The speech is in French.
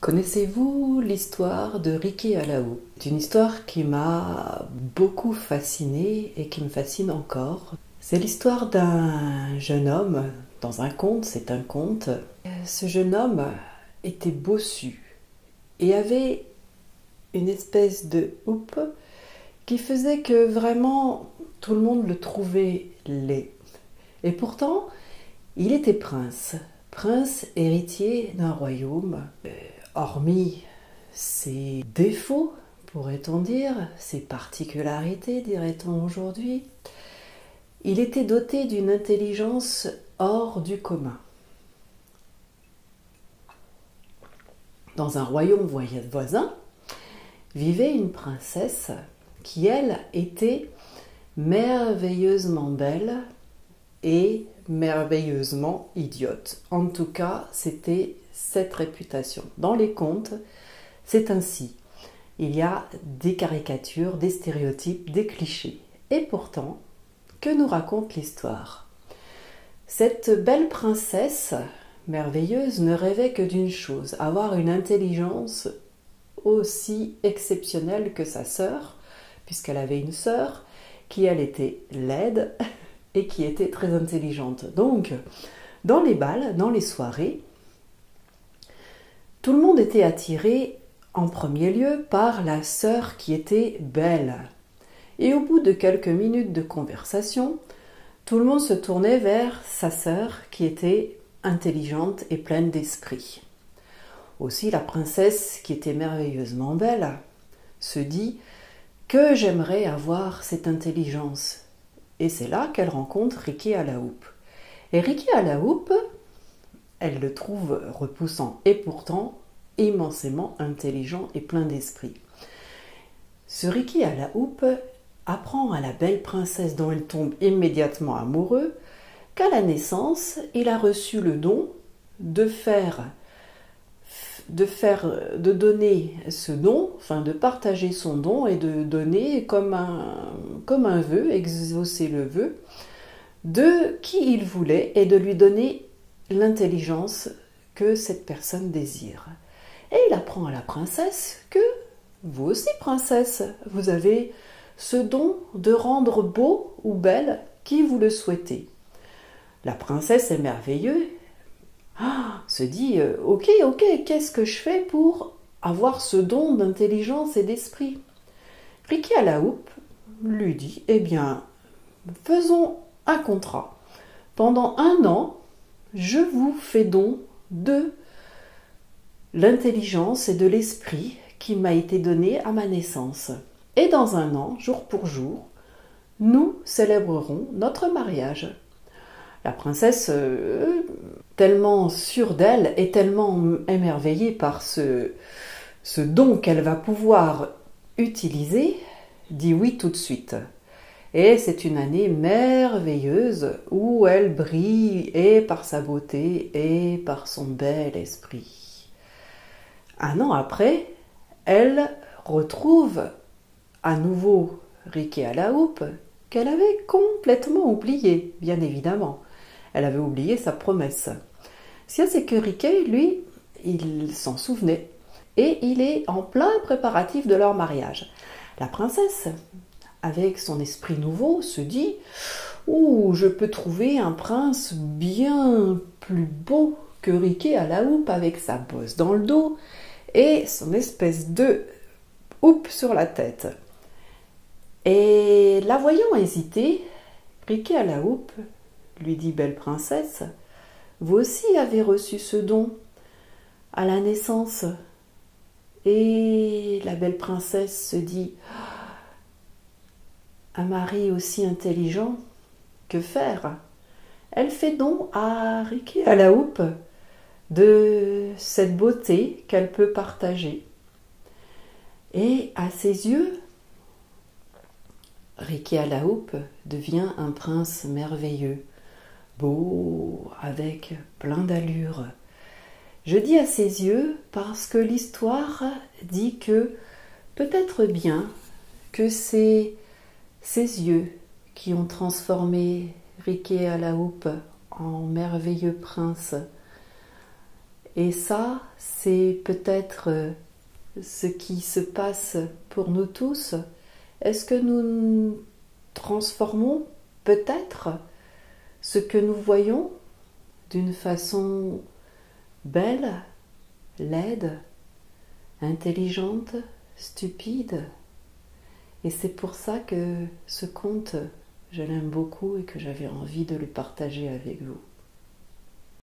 Connaissez-vous l'histoire de Riquet à la houppe? C'est une histoire qui m'a beaucoup fascinée et qui me fascine encore. C'est l'histoire d'un jeune homme, dans un conte, c'est un conte. Ce jeune homme était bossu et avait une espèce de houppe qui faisait que vraiment tout le monde le trouvait laid. Et pourtant, il était prince héritier d'un royaume. Hormis ses défauts, pourrait-on dire, ses particularités, dirait-on aujourd'hui, il était doté d'une intelligence hors du commun. Dans un royaume voisin, vivait une princesse qui, elle, était merveilleusement belle et merveilleusement idiote. En tout cas, c'était cette réputation. Dans les contes, c'est ainsi. Il y a des caricatures, des stéréotypes, des clichés. Et pourtant, que nous raconte l'histoire? Cette belle princesse merveilleuse ne rêvait que d'une chose, avoir une intelligence aussi exceptionnelle que sa sœur, puisqu'elle avait une sœur qui, elle, était laide et qui était très intelligente. Donc, dans les bals, dans les soirées, tout le monde était attiré en premier lieu par la sœur qui était belle. Et au bout de quelques minutes de conversation, tout le monde se tournait vers sa sœur qui était intelligente et pleine d'esprit. Aussi la princesse, qui était merveilleusement belle, se dit que j'aimerais avoir cette intelligence. Et c'est là qu'elle rencontre Riquet à la houppe. Et Riquet à la houppe, elle le trouve repoussant et pourtant immensément intelligent et plein d'esprit. Ce Riquet à la houppe apprend à la belle princesse dont elle tombe immédiatement amoureux qu'à la naissance, il a reçu le don de donner ce don, enfin de partager son don et de donner comme un vœu, exaucer le vœu de qui il voulait et de lui donner l'intelligence que cette personne désire. Et il apprend à la princesse que vous aussi, princesse, vous avez ce don de rendre beau ou belle qui vous le souhaitez. La princesse émerveilleuse se dit ok, qu'est-ce que je fais pour avoir ce don d'intelligence et d'esprit? Riquet à la houppe lui dit eh bien, faisons un contrat. Pendant 1 an, je vous fais don de l'intelligence et de l'esprit qui m'a été donné à ma naissance. Et dans 1 an, jour pour jour, nous célébrerons notre mariage. La princesse, tellement sûre d'elle et tellement émerveillée par ce don qu'elle va pouvoir utiliser, dit oui tout de suite. Et c'est une année merveilleuse où elle brille et par sa beauté et par son bel esprit. 1 an après, elle retrouve à nouveau Riquet à la houppe qu'elle avait complètement oublié, bien évidemment. Elle avait oublié sa promesse. Ce qu'il y a, c'est que Riquet, lui, il s'en souvenait et il est en plein préparatif de leur mariage. La princesse, avec son esprit nouveau, se dit « Ouh, je peux trouver un prince bien plus beau que Riquet à la houppe avec sa bosse dans le dos et son espèce de houppe sur la tête. » Et la voyant hésiter, Riquet à la houppe lui dit « Belle princesse, vous aussi avez reçu ce don à la naissance. » Et la belle princesse se dit « Un mari aussi intelligent, que faire ?» Elle fait don à Riquet à la houppe de cette beauté qu'elle peut partager. Et à ses yeux, Riquet à la houppe devient un prince merveilleux, beau, avec plein d'allure. Je dis à ses yeux parce que l'histoire dit que peut-être bien que c'est ses yeux qui ont transformé Riquet à la houppe en merveilleux prince. Et ça, c'est peut-être ce qui se passe pour nous tous. Est-ce que nous transformons peut-être ce que nous voyons d'une façon belle, laide, intelligente, stupide? Et c'est pour ça que ce conte, je l'aime beaucoup et que j'avais envie de le partager avec vous.